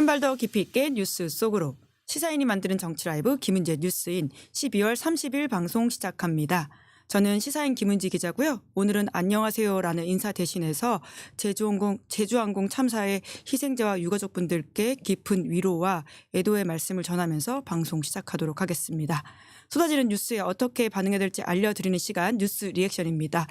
발 더 깊이 있게 뉴스 속으로 시사인이 만드는 정치 라이브 김은지의 뉴스인 12월 30일 방송 시작합니다. 저는 시사인 김은지 기자고요. 오늘은 안녕하세요라는 인사 대신해서 제주항공 참사의 희생자와 유가족분들께 깊은 위로와 애도의 말씀을 전하면서 방송 시작하도록 하겠습니다. 쏟아지는 뉴스에 어떻게 반응해야 될지 알려드리는 시간 뉴스 리액션입니다.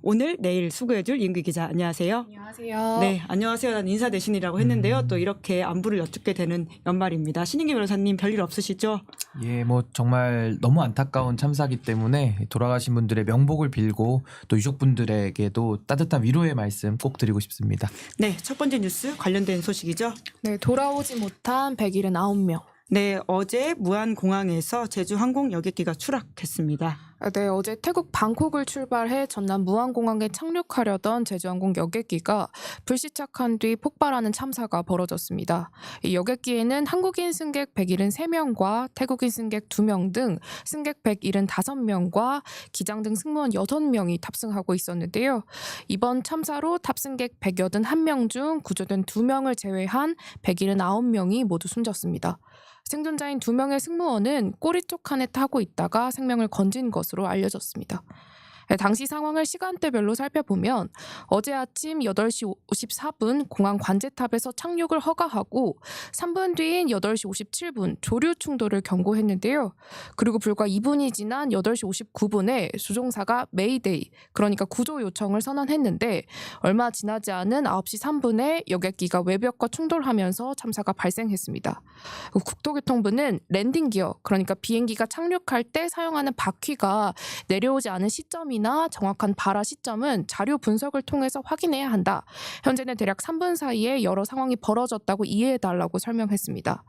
오늘 내일 수고해줄 임기 기자 안녕하세요. 안녕하세요. 네, 안녕하세요. 난 인사 대신이라고 했는데요. 또 이렇게 안부를 여쭙게 되는 연말입니다. 신인기 변호사님 별일 없으시죠? 예, 뭐 정말 너무 안타까운 참사기 때문에 돌아가신 분들의 명복을 빌고 또 유족분들에게도 따뜻한 위로의 말씀 꼭 드리고 싶습니다. 네, 첫 번째 뉴스 관련된 소식이죠. 네, 돌아오지 못한 179명. 네, 어제 무안공항에서 제주항공 여객기가 추락했습니다. 네, 어제 태국 방콕을 출발해 전남 무안공항에 착륙하려던 제주항공 여객기가 불시착한 뒤 폭발하는 참사가 벌어졌습니다. 이 여객기에는 한국인 승객 173명과 태국인 승객 2명 등 승객 175명과 기장 등 승무원 6명이 탑승하고 있었는데요. 이번 참사로 탑승객 181명 중 구조된 2명을 제외한 179명이 모두 숨졌습니다. 생존자인 2명의 승무원은 꼬리 쪽 칸에 타고 있다가 생명을 건진 것으로 알려졌습니다. 당시 상황을 시간대별로 살펴보면 어제 아침 8시 54분 공항 관제탑에서 착륙을 허가하고 3분 뒤인 8시 57분 조류 충돌을 경고했는데요. 그리고 불과 2분이 지난 8시 59분에 수종사가 메이데이, 그러니까 구조 요청을 선언했는데 얼마 지나지 않은 9시 3분에 여객기가 외벽과 충돌하면서 참사가 발생했습니다. 국토교통부는 랜딩 기어, 그러니까 비행기가 착륙할 때 사용하는 바퀴가 내려오지 않은 시점이 나 정확한 발화 시점은 자료 분석을 통해서 확인해야 한다. 현재는 대략 3분 사이에 여러 상황이 벌어졌다고 이해해달라고 설명했습니다.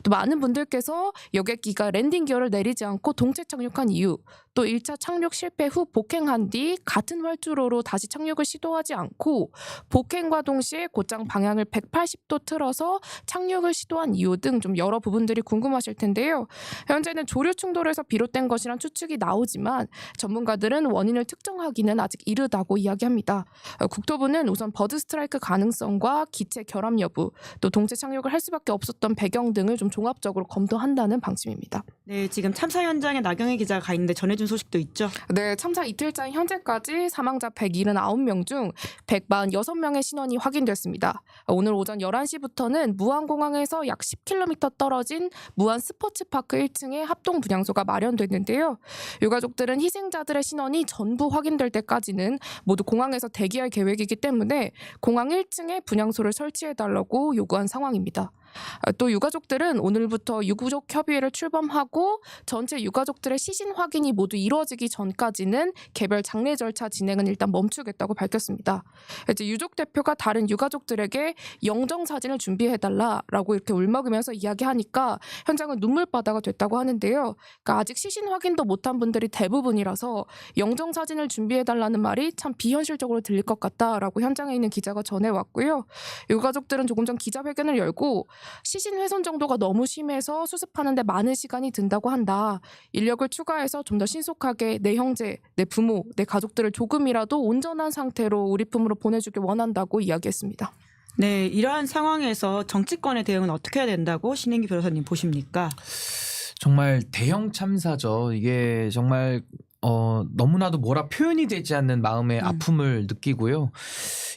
또 많은 분들께서 여객기가 랜딩 기어를 내리지 않고 동체 착륙한 이유, 또 1차 착륙 실패 후 복행한 뒤 같은 활주로로 다시 착륙을 시도하지 않고 복행과 동시에 곧장 방향을 180도 틀어서 착륙을 시도한 이유 등 좀 여러 부분들이 궁금하실 텐데요. 현재는 조류 충돌에서 비롯된 것이란 추측이 나오지만 전문가들은 원인을 특정하기는 아직 이르다고 이야기합니다. 국토부는 우선 버드 스트라이크 가능성과 기체 결함 여부, 또 동체 착륙을 할 수밖에 없었던 배경 등을 좀 종합적으로 검토한다는 방침입니다. 네, 지금 참사 현장에 나경희 기자가 가 있는데 전해준 소식도 있죠. 네, 참사 이틀째인 현재까지 사망자 179명 중 146명의 신원이 확인됐습니다. 오늘 오전 11시부터는 무안공항에서 약 10km 떨어진 무안 스포츠파크 1층에 합동 분향소가 마련됐는데요. 유가족들은 희생자들의 신원이 전부 확인될 때까지는 모두 공항에서 대기할 계획이기 때문에 공항 1층에 분향소를 설치해달라고 요구한 상황입니다. 또 유가족들은 오늘부터 유구족 협의회를 출범하고 전체 유가족들의 시신 확인이 모두 이루어지기 전까지는 개별 장례 절차 진행은 일단 멈추겠다고 밝혔습니다. 이제 유족 대표가 다른 유가족들에게 영정 사진을 준비해달라라고 이렇게 울먹이면서 이야기하니까 현장은 눈물바다가 됐다고 하는데요. 그러니까 아직 시신 확인도 못한 분들이 대부분이라서 영정 사진을 준비해달라는 말이 참 비현실적으로 들릴 것 같다라고 현장에 있는 기자가 전해왔고요. 유가족들은 조금 전 기자회견을 열고 시신 훼손 정도가 너무 심해서 수습하는 데 많은 시간이 든다고 한다. 인력을 추가해서 좀 더 신속하게 내 형제, 내 부모, 내 가족들을 조금이라도 온전한 상태로 우리 품으로 보내주길 원한다고 이야기했습니다. 네, 이러한 상황에서 정치권의 대응은 어떻게 해야 된다고 신인기 변호사님 보십니까? 정말 대형 참사죠. 이게 정말 너무나도 뭐라 표현이 되지 않는 마음의 아픔을 느끼고요.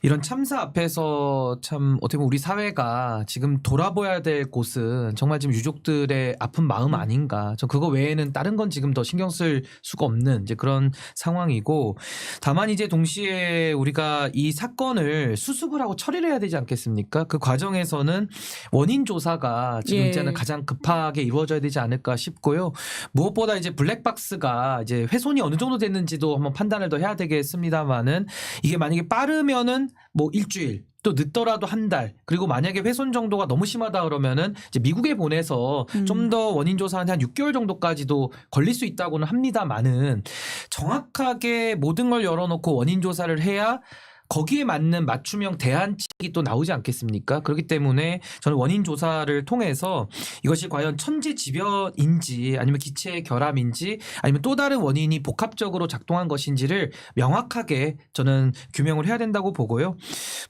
이런 참사 앞에서 참 어떻게 보면 우리 사회가 지금 돌아봐야 될 곳은 정말 지금 유족들의 아픈 마음 아닌가. 저 그거 외에는 다른 건 지금 더 신경 쓸 수가 없는 이제 그런 상황이고, 다만 이제 동시에 우리가 이 사건을 수습을 하고 처리를 해야 되지 않겠습니까? 그 과정에서는 원인 조사가 지금 이제는 가장 급하게 이루어져야 되지 않을까 싶고요. 무엇보다 이제 블랙박스가 이제 훼손이 어느 정도 됐는지도 한번 판단을 더 해야 되겠습니다만은, 이게 만약에 빠르면은 뭐 일주일, 또 늦더라도 한 달, 그리고 만약에 훼손 정도가 너무 심하다 그러면은 이제 미국에 보내서 좀 더 원인 조사하는데 한 6개월 정도까지도 걸릴 수 있다고는 합니다만은, 정확하게 모든 걸 열어놓고 원인 조사를 해야 거기에 맞는 맞춤형 대안책이 또 나오지 않겠습니까? 그렇기 때문에 저는 원인 조사를 통해서 이것이 과연 천재지변인지 아니면 기체 결함인지 아니면 또 다른 원인이 복합적으로 작동한 것인지를 명확하게 저는 규명을 해야 된다고 보고요.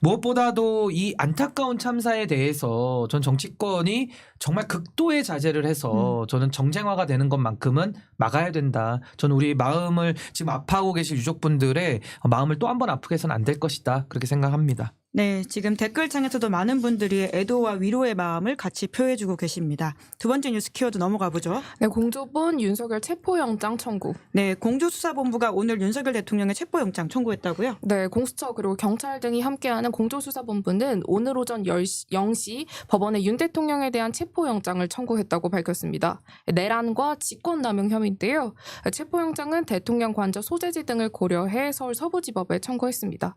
무엇보다도 이 안타까운 참사에 대해서 전 정치권이 정말 극도의 자제를 해서 저는 정쟁화가 되는 것만큼은 막아야 된다. 저는 우리 마음을 지금 아파하고 계실 유족분들의 마음을 또 한 번 아프게 해서는 안 될 것이다. 그렇게 생각합니다. 네, 지금 댓글창에서도 많은 분들이 애도와 위로의 마음을 같이 표해주고 계십니다. 두 번째 뉴스 키워드 넘어가 보죠. 네, 공조본 윤석열 체포영장 청구. 네, 공조수사본부가 오늘 윤석열 대통령의 체포영장 청구했다고요? 네, 공수처 그리고 경찰 등이 함께하는 공조수사본부는 오늘 오전 0시 법원에 윤 대통령에 대한 체포영장을 청구했다고 밝혔습니다. 내란과 직권남용 혐의인데요. 체포영장은 대통령 관저 소재지 등을 고려해 서울 서부지법에 청구했습니다.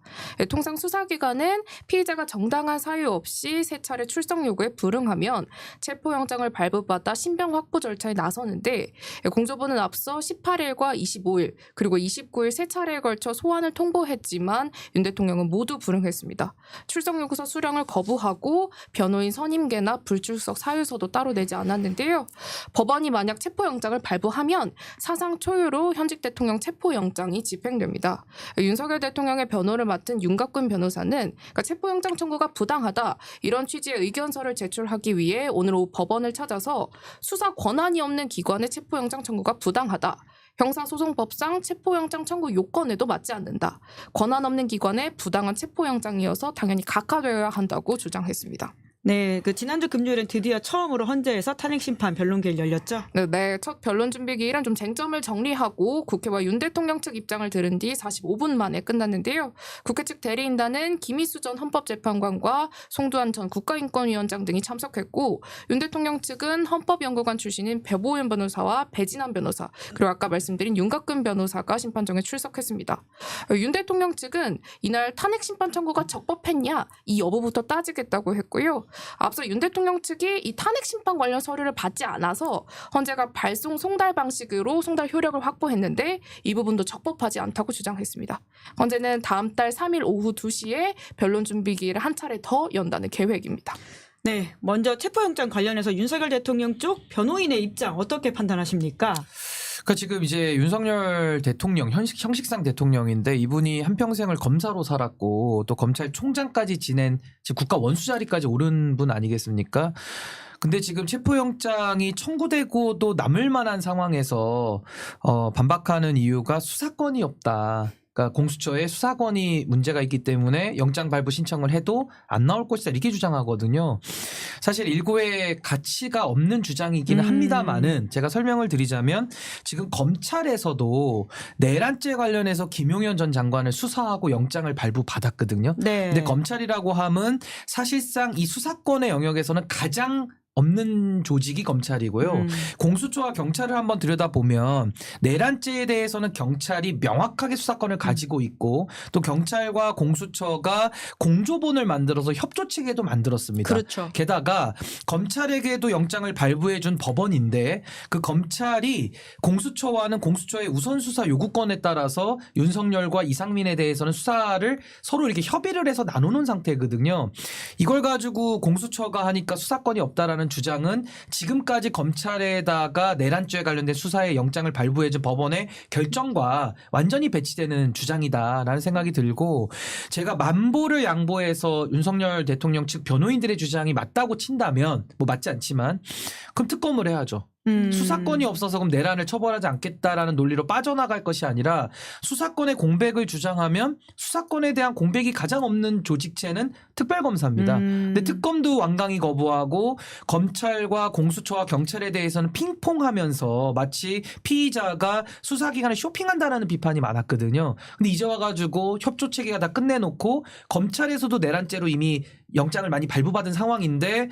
통상 수사기관은 피의자가 정당한 사유 없이 세 차례 출석 요구에 불응하면 체포영장을 발부받아 신병 확보 절차에 나서는데 공조부는 앞서 18일과 25일 그리고 29일 세 차례에 걸쳐 소환을 통보했지만 윤 대통령은 모두 불응했습니다. 출석 요구서 수령을 거부하고 변호인 선임계나 불출석 사유서도 따로 내지 않았는데요. 법원이 만약 체포영장을 발부하면 사상 초유로 현직 대통령 체포영장이 집행됩니다. 윤석열 대통령의 변호를 맡은 윤곽근 변호사는 체포영장 청구가 부당하다 이런 취지의 의견서를 제출하기 위해 오늘 오후 법원을 찾아서 수사 권한이 없는 기관의 체포영장 청구가 부당하다. 형사소송법상 체포영장 청구 요건에도 맞지 않는다. 권한 없는 기관의 부당한 체포영장이어서 당연히 각하되어야 한다고 주장했습니다. 네, 그 지난주 금요일엔 드디어 처음으로 헌재에서 탄핵심판 변론기일 열렸죠? 네, 첫 변론 준비 기일은 좀 쟁점을 정리하고 국회와 윤 대통령 측 입장을 들은 뒤 45분 만에 끝났는데요. 국회 측 대리인단은 김희수 전 헌법재판관과 송두환 전 국가인권위원장 등이 참석했고 윤 대통령 측은 헌법연구관 출신인 배보현 변호사와 배진환 변호사 그리고 아까 말씀드린 윤곽근 변호사가 심판정에 출석했습니다. 윤 대통령 측은 이날 탄핵심판 청구가 적법했냐 이 여부부터 따지겠다고 했고요. 앞서 윤 대통령 측이 이 탄핵 심판 관련 서류를 받지 않아서 헌재가 발송 송달 방식으로 송달 효력을 확보했는데 이 부분도 적법하지 않다고 주장했습니다. 헌재는 다음 달 3일 오후 2시에 변론 준비 기일을 한 차례 더 연다는 계획입니다. 네, 먼저 체포영장 관련해서 윤석열 대통령 쪽 변호인의 입장 어떻게 판단하십니까? 그러니까 지금 이제 윤석열 대통령 형식상 대통령인데 이분이 한평생을 검사로 살았고 또 검찰총장까지 지낸 지금 국가 원수 자리까지 오른 분 아니겠습니까? 근데 지금 체포영장이 청구되고도 남을 만한 상황에서 반박하는 이유가 수사권이 없다. 그러니까 공수처에 수사권이 문제가 있기 때문에 영장 발부 신청을 해도 안 나올 것이다 이렇게 주장하거든요. 사실 일고의 가치가 없는 주장이기는 합니다만은 제가 설명을 드리자면 지금 검찰에서도 내란죄 관련해서 김용현 전 장관을 수사하고 영장을 발부받았거든요. 네. 근데 검찰이라고 함은 사실상 이 수사권의 영역에서는 가장 없는 조직이 검찰이고요. 공수처와 경찰을 한번 들여다보면 내란죄에 대해서는 경찰이 명확하게 수사권을 가지고 있고 또 경찰과 공수처가 공조본을 만들어서 협조체계도 만들었습니다. 그렇죠. 게다가 검찰에게도 영장을 발부해 준 법원인데 그 검찰이 공수처와는 공수처의 우선수사 요구권에 따라서 윤석열과 이상민에 대해서는 수사를 서로 이렇게 협의를 해서 나누는 상태거든요. 이걸 가지고 공수처가 하니까 수사권이 없다라는 주장은 지금까지 검찰에다가 내란죄에 관련된 수사에 영장을 발부해준 법원의 결정과 완전히 배치되는 주장이다라는 생각이 들고 제가 만보를 양보해서 윤석열 대통령 측 변호인들의 주장이 맞다고 친다면 뭐 맞지 않지만 그럼 특검을 해야죠. 수사권이 없어서 그럼 내란을 처벌하지 않겠다라는 논리로 빠져나갈 것이 아니라 수사권의 공백을 주장하면 수사권에 대한 공백이 가장 없는 조직체는 특별검사입니다. 근데 특검도 완강히 거부하고 검찰과 공수처와 경찰에 대해서는 핑퐁하면서 마치 피의자가 수사기관에 쇼핑한다라는 비판이 많았거든요. 근데 이제 와가지고 협조체계가 다 끝내놓고 검찰에서도 내란죄로 이미 영장을 많이 발부받은 상황인데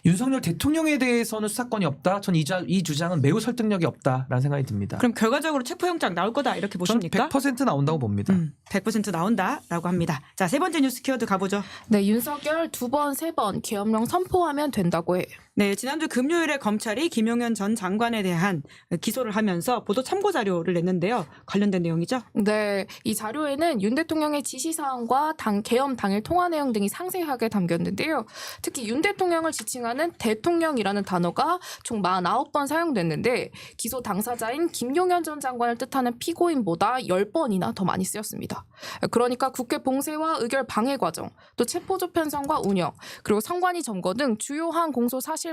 윤석열 대통령에 대해서는 수사권이 없다. 전 이 주장은 매우 설득력이 없다라는 생각이 듭니다. 그럼 결과적으로 체포영장 나올 거다 이렇게 보십니까? 저는 100% 나온다고 봅니다. 100% 나온다라고 합니다. 자, 세 번째 뉴스 키워드 가보죠. 네, 윤석열 2번, 3번 계엄령 선포하면 된다고 해요. 네, 지난주 금요일에 검찰이 김용현 전 장관에 대한 기소를 하면서 보도 참고 자료를 냈는데요. 관련된 내용이죠? 네, 이 자료에는 윤 대통령의 지시사항과 개엄 당일 통화 내용 등이 상세하게 담겼는데요. 특히 윤 대통령을 지칭하는 대통령이라는 단어가 총 49번 사용됐는데 기소 당사자인 김용현 전 장관을 뜻하는 피고인보다 10번이나 더 많이 쓰였습니다. 그러니까 국회 봉쇄와 의결 방해 과정, 또 체포조 편성과 운영, 그리고 선관위 점거 등 주요한 공소 사실마다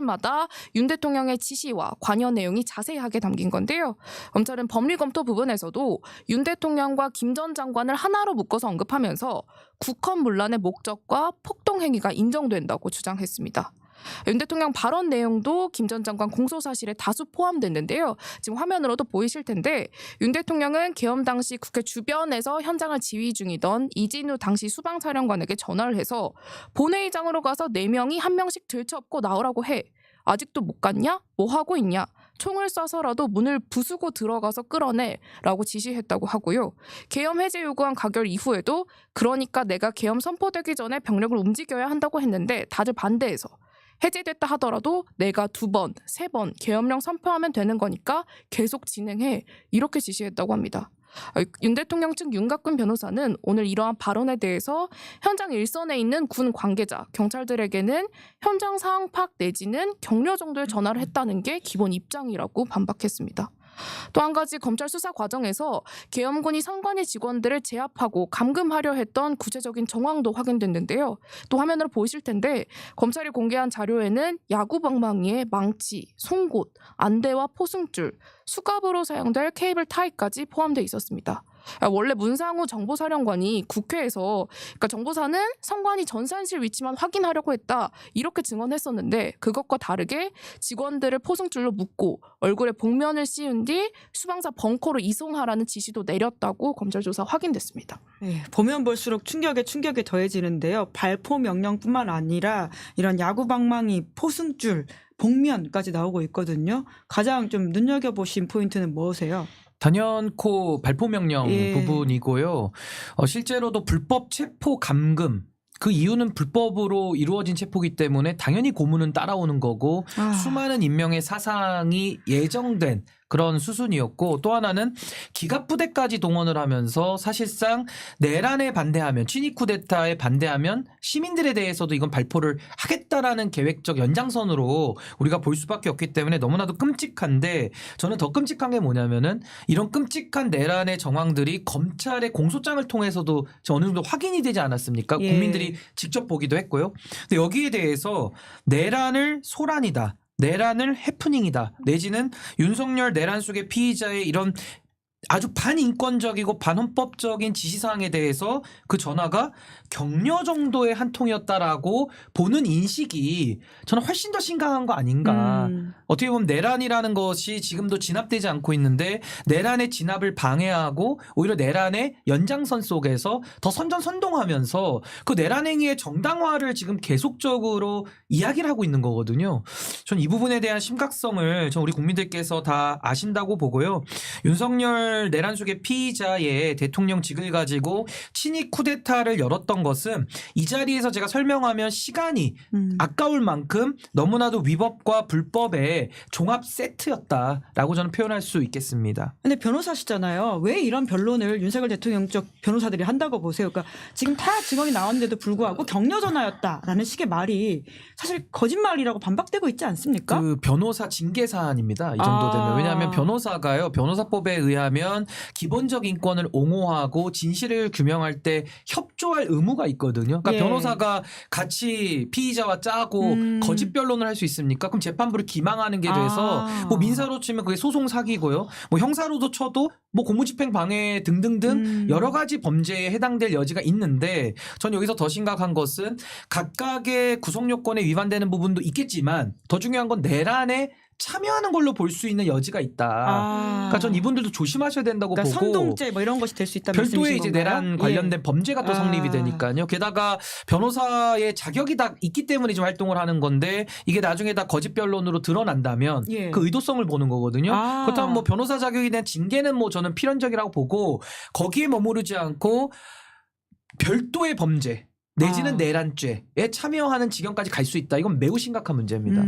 윤 대통령의 지시와 관여 내용이 자세하게 담긴 건데요. 검찰은 법리 검토 부분에서도 윤 대통령과 김 전 장관을 하나로 묶어서 언급하면서 국헌 문란의 목적과 폭동 행위가 인정된다고 주장했습니다. 윤 대통령 발언 내용도 김 전 장관 공소 사실에 다수 포함됐는데요. 지금 화면으로도 보이실 텐데 윤 대통령은 계엄 당시 국회 주변에서 현장을 지휘 중이던 이진우 당시 수방사령관에게 전화를 해서 본회의장으로 가서 4명이 한 명씩 들쳐업고 나오라고 해. 아직도 못 갔냐? 뭐 하고 있냐? 총을 쏴서라도 문을 부수고 들어가서 끌어내 라고 지시했다고 하고요. 계엄 해제 요구한 가결 이후에도 그러니까 내가 계엄 선포되기 전에 병력을 움직여야 한다고 했는데 다들 반대해서 해제됐다 하더라도 내가 2번, 3번 계엄령 선포하면 되는 거니까 계속 진행해 이렇게 지시했다고 합니다. 윤 대통령 측 윤곽근 변호사는 오늘 이러한 발언에 대해서 현장 일선에 있는 군 관계자, 경찰들에게는 현장 상황 파악 내지는 격려 정도의 전화를 했다는 게 기본 입장이라고 반박했습니다. 또 한 가지 검찰 수사 과정에서 계엄군이 선관위 직원들을 제압하고 감금하려 했던 구체적인 정황도 확인됐는데요. 또 화면으로 보이실 텐데 검찰이 공개한 자료에는 야구 방망이에 망치, 송곳, 안대와 포승줄, 수갑으로 사용될 케이블 타이까지 포함되어 있었습니다. 원래 문상우 정보사령관이 국회에서 그러니까 정보사는 선관위 전산실 위치만 확인하려고 했다 이렇게 증언했었는데 그것과 다르게 직원들을 포승줄로 묶고 얼굴에 복면을 씌운 뒤 수방사 벙커로 이송하라는 지시도 내렸다고 검찰 조사 확인됐습니다. 네, 보면 볼수록 충격에 충격이 더해지는데요. 발포 명령뿐만 아니라 이런 야구 방망이, 포승줄, 복면까지 나오고 있거든요. 가장 좀 눈여겨보신 포인트는 무엇이세요? 단연코 발포 명령 예. 부분이고요. 실제로도 불법 체포 감금 그 이유는 불법으로 이루어진 체포기 때문에 당연히 고문은 따라오는 거고 수많은 인명의 사상이 예정된 그런 수순이었고 또 하나는 기갑부대까지 동원을 하면서 사실상 내란에 반대하면 친위 쿠데타에 반대하면 시민들에 대해서도 이건 발포를 하겠다라는 계획적 연장선으로 우리가 볼 수밖에 없기 때문에 너무나도 끔찍한데 저는 더 끔찍한 게 뭐냐면은 이런 끔찍한 내란의 정황들이 검찰의 공소장을 통해서도 어느 정도 확인이 되지 않았습니까? 예. 국민들이 직접 보기도 했고요. 근데 여기에 대해서 내란을 소란이다. 내란을 해프닝이다. 내지는 윤석열 내란 속의 피의자의 이런 아주 반인권적이고 반헌법적인 지시사항에 대해서 그 전화가 격려 정도의 한 통이었다라고 보는 인식이 저는 훨씬 더 심각한 거 아닌가. 어떻게 보면 내란이라는 것이 지금도 진압되지 않고 있는데 내란의 진압을 방해하고 오히려 내란의 연장선 속에서 더 선전선동하면서 그 내란 행위의 정당화를 지금 계속적으로 이야기를 하고 있는 거거든요. 전 이 부분에 대한 심각성을 우리 국민들께서 다 아신다고 보고요. 윤석열 내란 속의 피의자의 대통령직을 가지고 친위 쿠데타를 열었던 것은 이 자리에서 제가 설명하면 시간이 아까울 만큼 너무나도 위법과 불법의 종합 세트였다라고 저는 표현할 수 있겠습니다. 근데 변호사시잖아요. 왜 이런 변론을 윤석열 대통령 쪽 변호사들이 한다고 보세요? 그러니까 지금 타협 증언이 나왔는데도 불구하고 격려 전화였다라는 식의 말이 사실 거짓말이라고 반박되고 있지 않습니까? 그 변호사 징계 사안입니다. 이 정도 되면. 왜냐하면 변호사가요. 변호사법에 의하면 기본적 인권을 옹호하고 진실을 규명할 때 협조할 의무가 있거든요. 그러니까 예. 변호사가 같이 피의자와 짜고 거짓 변론을 할 수 있습니까? 그럼 재판부를 기망하는 게 돼서 뭐 민사로 치면 그게 소송 사기고요. 뭐 형사로도 쳐도 뭐 공무집행 방해 등등등 여러 가지 범죄에 해당될 여지가 있는데 전 여기서 더 심각한 것은 각각의 구성 요건에 위반되는 부분도 있겠지만 더 중요한 건 내란에 참여하는 걸로 볼 수 있는 여지가 있다. 그러니까 전 이분들도 조심하셔야 된다고 그러니까 보고 선동죄 뭐 이런 것이 될 수 있다는 별도의 말씀이신 이제 건가요? 내란 관련된 범죄가 또 성립이 되니까요. 게다가 변호사의 자격이 다 있기 때문에 지금 활동을 하는 건데 이게 나중에 다 거짓 변론으로 드러난다면 예. 그 의도성을 보는 거거든요. 그렇다면 뭐 변호사 자격에 대한 징계는 뭐 저는 필연적이라고 보고 거기에 머무르지 않고 별도의 범죄 내지는 내란죄에 참여하는 지경까지 갈 수 있다. 이건 매우 심각한 문제입니다.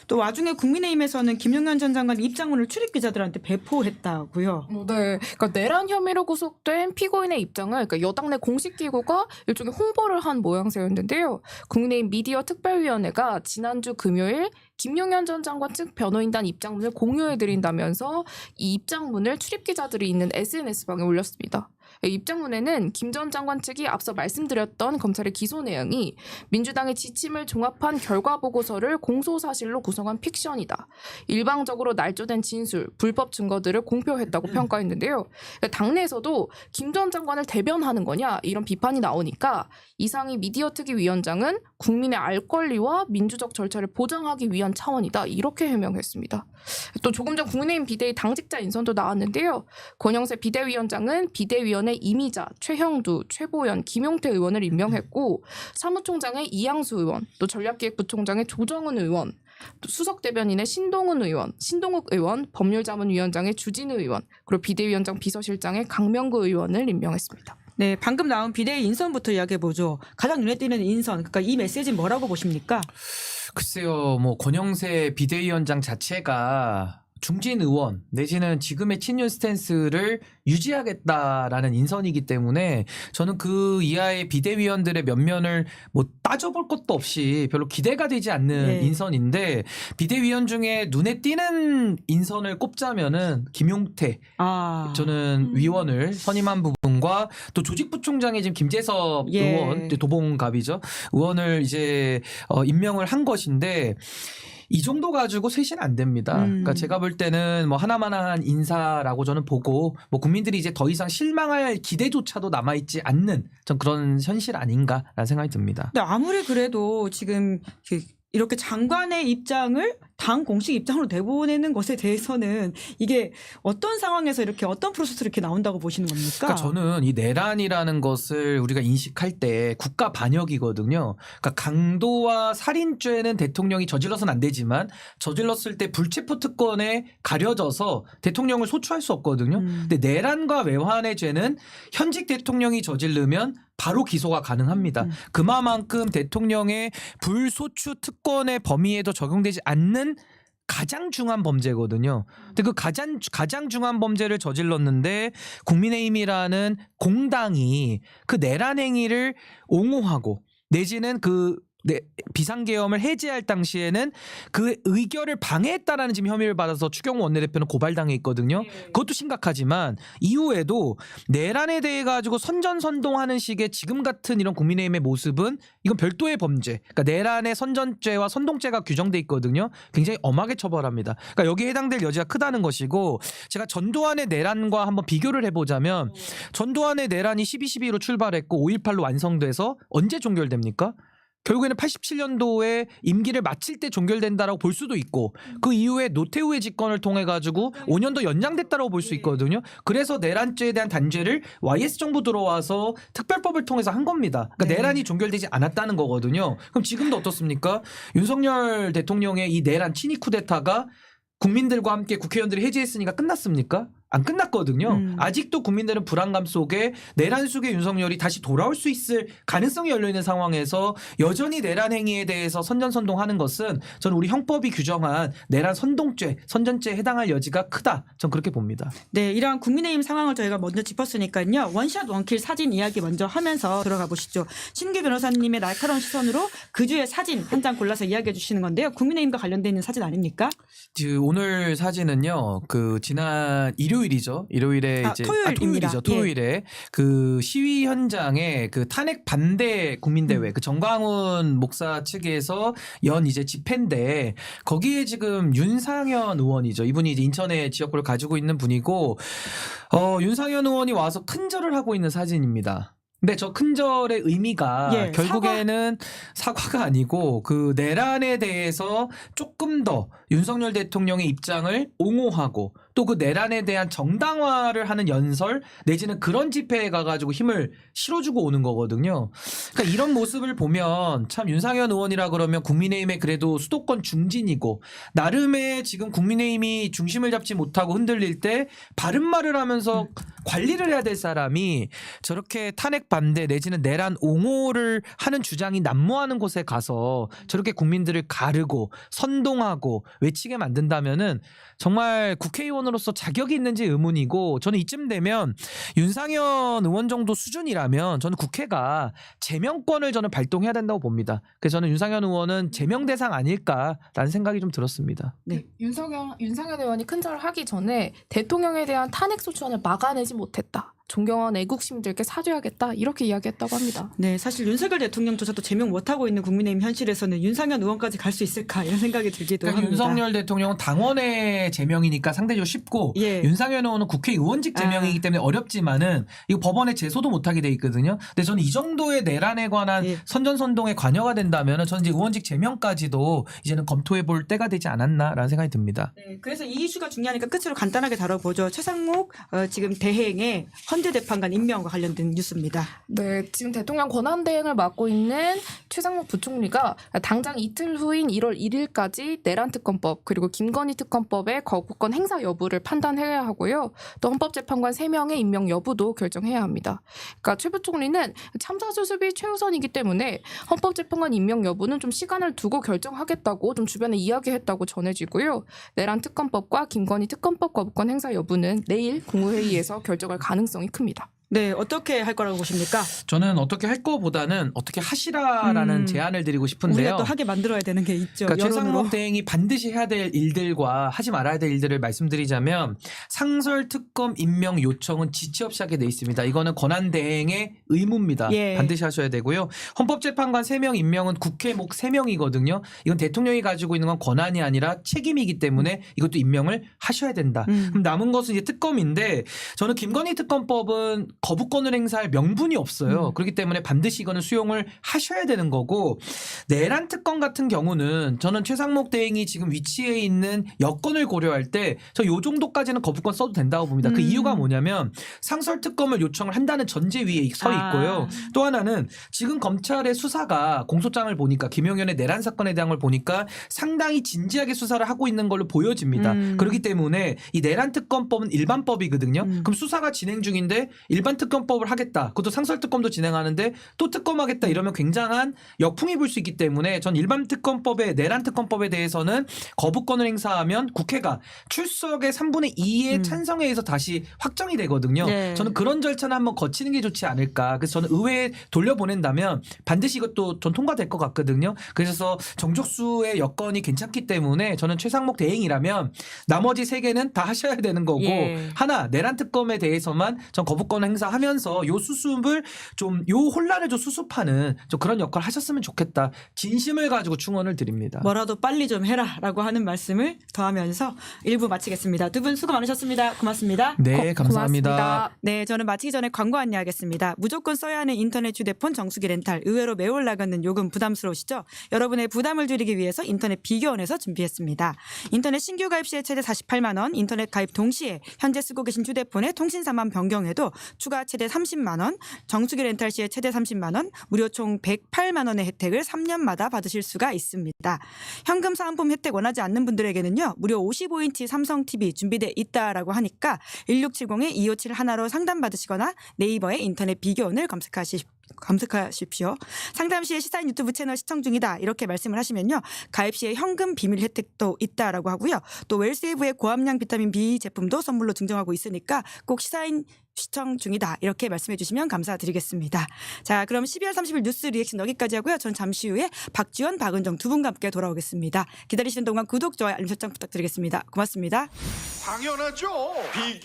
또 와중에 국민의힘에서는 김용현 전 장관 입장문을 출입 기자들한테 배포했다고요. 네, 그러니까 내란 혐의로 구속된 피고인의 입장을 그러니까 여당 내 공식 기구가 일종의 홍보를 한 모양새였는데요. 국민의힘 미디어 특별위원회가 지난주 금요일 김용현 전 장관 측 변호인단 입장문을 공유해드린다면서 이 입장문을 출입 기자들이 있는 SNS방에 올렸습니다. 입장문에는 김 전 장관 측이 앞서 말씀드렸던 검찰의 기소 내용이 민주당의 지침을 종합한 결과 보고서를 공소사실로 구성한 픽션이다. 일방적으로 날조된 진술, 불법 증거들을 공표했다고 평가했는데요. 당내에서도 김 전 장관을 대변하는 거냐 이런 비판이 나오니까 이상희 미디어 특위 위원장은 국민의 알 권리와 민주적 절차를 보장하기 위한 차원이다. 이렇게 해명했습니다. 또 조금 전 국민의힘 비대위 당직자 인선도 나왔는데요. 권영세 비대위원장은 비대위원회 이미자, 최형두, 최보연, 김용태 의원을 임명했고 사무총장의 이양수 의원, 또 전략기획부총장의 조정은 의원, 또 수석대변인의 신동욱 의원, 법률자문위원장의 주진우 의원, 그리고 비대위원장 비서실장의 강명구 의원을 임명했습니다. 네, 방금 나온 비대위 인선부터 이야기해보죠. 가장 눈에 띄는 인선, 그러니까 이 메시지는 뭐라고 보십니까? 글쎄요, 뭐 권영세 비대위원장 자체가 중진 의원 내지는 지금의 친윤 스탠스를 유지하겠다라는 인선이기 때문에 저는 그 이하의 비대위원들의 면면을 뭐 따져볼 것도 없이 별로 기대가 되지 않는 네. 인선인데 비대위원 중에 눈에 띄는 인선을 꼽자면은 김용태 저는 위원을 선임한 부분과 또 조직부총장의 지금 김재섭 예. 의원 도봉갑이죠 의원을 이제 임명을 한 것인데 이 정도 가지고 쇄신 안 됩니다. 그러니까 제가 볼 때는 뭐 하나만한 인사라고 저는 보고 뭐 국민들이 이제 더 이상 실망할 기대조차도 남아있지 않는 전 그런 현실 아닌가라는 생각이 듭니다. 근데 아무리 그래도 지금 이렇게 장관의 입장을 당 공식 입장으로 내보내는 것에 대해서는 이게 어떤 상황에서 이렇게 어떤 프로세스로 이렇게 나온다고 보시는 겁니까? 그러니까 저는 이 내란이라는 것을 우리가 인식할 때 국가 반역이거든요. 그러니까 강도와 살인죄는 대통령이 저질러서는 안 되지만 저질렀을 때 불체포 특권에 가려져서 대통령을 소추할 수 없거든요. 근데 내란과 외환의 죄는 현직 대통령이 저지르면 바로 기소가 가능합니다. 그만큼 대통령의 불소추 특권의 범위에도 적용되지 않는 가장 중한 범죄거든요. 근데 그 가장 중한 범죄를 저질렀는데 국민의힘이라는 공당이 그 내란 행위를 옹호하고 내지는 그 비상계엄을 해제할 당시에는 그 의결을 방해했다라는 지금 혐의를 받아서 추경호 원내대표는 고발당해 있거든요. 그것도 심각하지만 이후에도 내란에 대해 가지고 선전선동하는 식의 지금 같은 이런 국민의힘의 모습은 이건 별도의 범죄. 그러니까 내란의 선전죄와 선동죄가 규정돼 있거든요. 굉장히 엄하게 처벌합니다. 그러니까 여기에 해당될 여지가 크다는 것이고 제가 전두환의 내란과 한번 비교를 해보자면 전두환의 내란이 12.12로 출발했고 5.18로 완성돼서 언제 종결됩니까? 결국에는 87년도에 임기를 마칠 때 종결된다라고 볼 수도 있고 그 이후에 노태우의 집권을 통해 가지고 5년 더 연장됐다라고 볼 수 있거든요. 그래서 내란죄에 대한 단죄를 YS 정부 들어와서 특별법을 통해서 한 겁니다. 그러니까 네. 내란이 종결되지 않았다는 거거든요. 그럼 지금도 어떻습니까? 윤석열 대통령의 이 내란 친위 쿠데타가 국민들과 함께 국회의원들이 해제했으니까 끝났습니까? 안 끝났거든요. 아직도 국민들은 불안감 속에 내란 속의 윤석열이 다시 돌아올 수 있을 가능성이 열려있는 상황에서 여전히 내란 행위에 대해서 선전선동하는 것은 저는 우리 형법이 규정한 내란 선동죄, 선전죄에 해당할 여지가 크다. 전 그렇게 봅니다. 네, 이러한 국민의힘 상황을 저희가 먼저 짚었으니까요. 원샷 원킬 사진 이야기 먼저 하면서 들어가 보시죠. 신규 변호사님의 날카로운 시선으로 그 주의 사진 한 장 골라서 이야기해 주시는 건데요. 국민의힘과 관련돼 있는 사진 아닙니까? 오늘 사진은요. 그 지난 일요일이죠. 일요일에 이제 토요일입니다. 토요일에 그 시위 현장에 그 탄핵 반대 국민대회 그 정광훈 목사 측에서 연 이제 집회인데 거기에 지금 윤상현 의원이죠. 이분이 이제 인천의 지역구를 가지고 있는 분이고 윤상현 의원이 와서 큰절을 하고 있는 사진입니다. 근데 저 큰절의 의미가 결국에는 사과가 아니고 그 내란에 대해서 조금 더 윤석열 대통령의 입장을 옹호하고 또 그 내란에 대한 정당화를 하는 연설 내지는 그런 집회에 가가지고 힘을 실어주고 오는 거거든요. 그러니까 이런 모습을 보면 참 윤상현 의원이라 그러면 국민의힘의 그래도 수도권 중진이고 나름의 지금 국민의힘이 중심을 잡지 못하고 흔들릴 때 바른 말을 하면서 관리를 해야 될 사람이 저렇게 탄핵 반대 내지는 내란 옹호를 하는 주장이 난무하는 곳에 가서 저렇게 국민들을 가르고 선동하고 외치게 만든다면은 정말 국회의원으로서 자격이 있는지 의문이고 저는 이쯤 되면 윤상현 의원 정도 수준이라면 저는 국회가 제명권을 저는 발동해야 된다고 봅니다. 그래서 저는 윤상현 의원은 제명 대상 아닐까라는 생각이 좀 들었습니다. 네. 윤상현 의원이 큰 절을 하기 전에 대통령에 대한 탄핵 소추안을 막아내지 못했다. 존경한 애국 시민들께 사죄하겠다 이렇게 이야기했다고 합니다. 네, 사실 윤석열 대통령조차도 제명 못하고 있는 국민의힘 현실에서는 윤상현 의원까지 갈 수 있을까 이런 생각이 들기도 그러니까 합니다. 윤석열 대통령은 당원의 제명이니까 상대적으로 쉽고 예. 윤상현 의원은 국회의원직 제명이기 때문에 어렵지만은 이거 법원에 제소도 못하게 돼 있거든요. 근데 저는 이 정도의 내란에 관한 예. 선전선동에 관여가 된다면은 저는 이제 의원직 제명까지도 이제는 검토해 볼 때가 되지 않았나라는 생각이 듭니다. 네, 그래서 이 이슈가 중요하니까 끝으로 간단하게 다뤄보죠. 최상목 지금 대행의 헌재 재판관 임명과 관련된 뉴스입니다. 네, 지금 대통령 권한대행을 맡고 있는 최상목 부총리가 당장 이틀 후인 1월 1일까지 내란특검법 그리고 김건희 특검법의 거부권 행사 여부를 판단해야 하고요. 또 헌법재판관 3명의 임명 여부도 결정해야 합니다. 그러니까 최 부총리는 참사 수습이 최우선이기 때문에 헌법재판관 임명 여부는 좀 시간을 두고 결정하겠다고 좀 주변에 이야기했다고 전해지고요. 내란특검법과 김건희 특검법 거부권 행사 여부는 내일 국무회의에서 결정할 가능성이 큽니다. 네, 어떻게 할 거라고 보십니까? 저는 어떻게 할 거보다는 어떻게 하시라라는 제안을 드리고 싶은데요. 우리가 또 하게 만들어야 되는 게 있죠. 그러니까 여론으로. 최상목 대행이 반드시 해야 될 일들과 하지 말아야 될 일들을 말씀드리자면 상설특검 임명 요청은 지체 없이 하게 돼 있습니다. 이거는 권한대행의 의무입니다. 예. 반드시 하셔야 되고요. 헌법재판관 3명 임명은 국회 목 3명이거든요. 이건 대통령이 가지고 있는 건 권한이 아니라 책임이기 때문에 이것도 임명을 하셔야 된다. 그럼 남은 것은 이제 특검인데 저는 김건희 특검법은 거부권을 행사할 명분이 없어요. 그렇기 때문에 반드시 이거는 수용을 하셔야 되는 거고 내란 특검 같은 경우는 저는 최상목 대행이 지금 위치해 있는 여건을 고려할 때 저 요 정도까지는 거부권 써도 된다고 봅니다. 그 이유가 뭐냐면 상설 특검을 요청을 한다는 전제 위에 서 있고요. 또 하나는 지금 검찰의 수사가 공소장을 보니까 김용현의 내란 사건에 대한 걸 보니까 상당히 진지하게 수사를 하고 있는 걸로 보여집니다. 그렇기 때문에 이 내란 특검법은 일반법이거든요. 그럼 수사가 진행 중인데 일반 특검법을 하겠다. 그것도 상설특검도 진행하는데 또 특검하겠다 이러면 굉장한 역풍이 불 수 있기 때문에 전 일반 특검법에 내란 특검법에 대해서는 거부권을 행사하면 국회가 출석의 3분의 2의 찬성에 의해서 다시 확정이 되거든요. 네. 저는 그런 절차는 한번 거치는 게 좋지 않을까. 그래서 저는 의회에 돌려보낸다면 반드시 이것도 전 통과될 것 같거든요. 그래서 정족수의 여건이 괜찮기 때문에 저는 최상목 대행이라면 나머지 3개는 다 하셔야 되는 거고 예. 하나 내란 특검에 대해서만 전 거부권 행사하면서 요 수습을 좀 요 혼란을 좀 수습하는 좀 그런 역할을 하셨으면 좋겠다. 진심을 가지고 충원을 드립니다. 뭐라도 빨리 좀 해라라고 하는 말씀을 더하면서 1부 마치겠습니다. 두 분 수고 많으셨습니다. 고맙습니다. 네, 감사합니다. 고맙습니다. 네, 저는 마치기 전에 광고 안내하겠습니다. 무조건 써야 하는 인터넷 휴대폰 정수기 렌탈 의외로 매월 나가는 요금 부담스러우시죠? 여러분의 부담을 줄이기 위해서 인터넷 비교원에서 준비했습니다. 인터넷 신규 가입 시에 최대 48만 원, 인터넷 가입 동시에 현재 쓰고 계신 휴대폰의 통신사만 변경해도 추가 최대 30만 원, 정수기 렌탈 시에 최대 30만 원, 무료 총 108만 원의 혜택을 3년마다 받으실 수가 있습니다. 현금 사은품 혜택 원하지 않는 분들에게는요. 무료 55인치 삼성 TV 준비돼 있다라고 하니까 1670-2571로 상담받으시거나 네이버에 인터넷 비교원을 검색하십시오. 상담 시에 시사인 유튜브 채널 시청 중이다 이렇게 말씀을 하시면요. 가입 시에 현금 비밀 혜택도 있다라고 하고요. 또 웰세이브의 고함량 비타민 B 제품도 선물로 증정하고 있으니까 꼭 시사인 시청 중이다 이렇게 말씀해 주시면 감사드리겠습니다. 자, 그럼 12월 30일 뉴스 리액션 여기까지 하고요. 전 잠시 후에 박지원, 박은정 두 분과 함께 돌아오겠습니다. 기다리시는 동안 구독, 좋아요, 알림 설정 부탁드리겠습니다. 고맙습니다. 당연하죠. 비교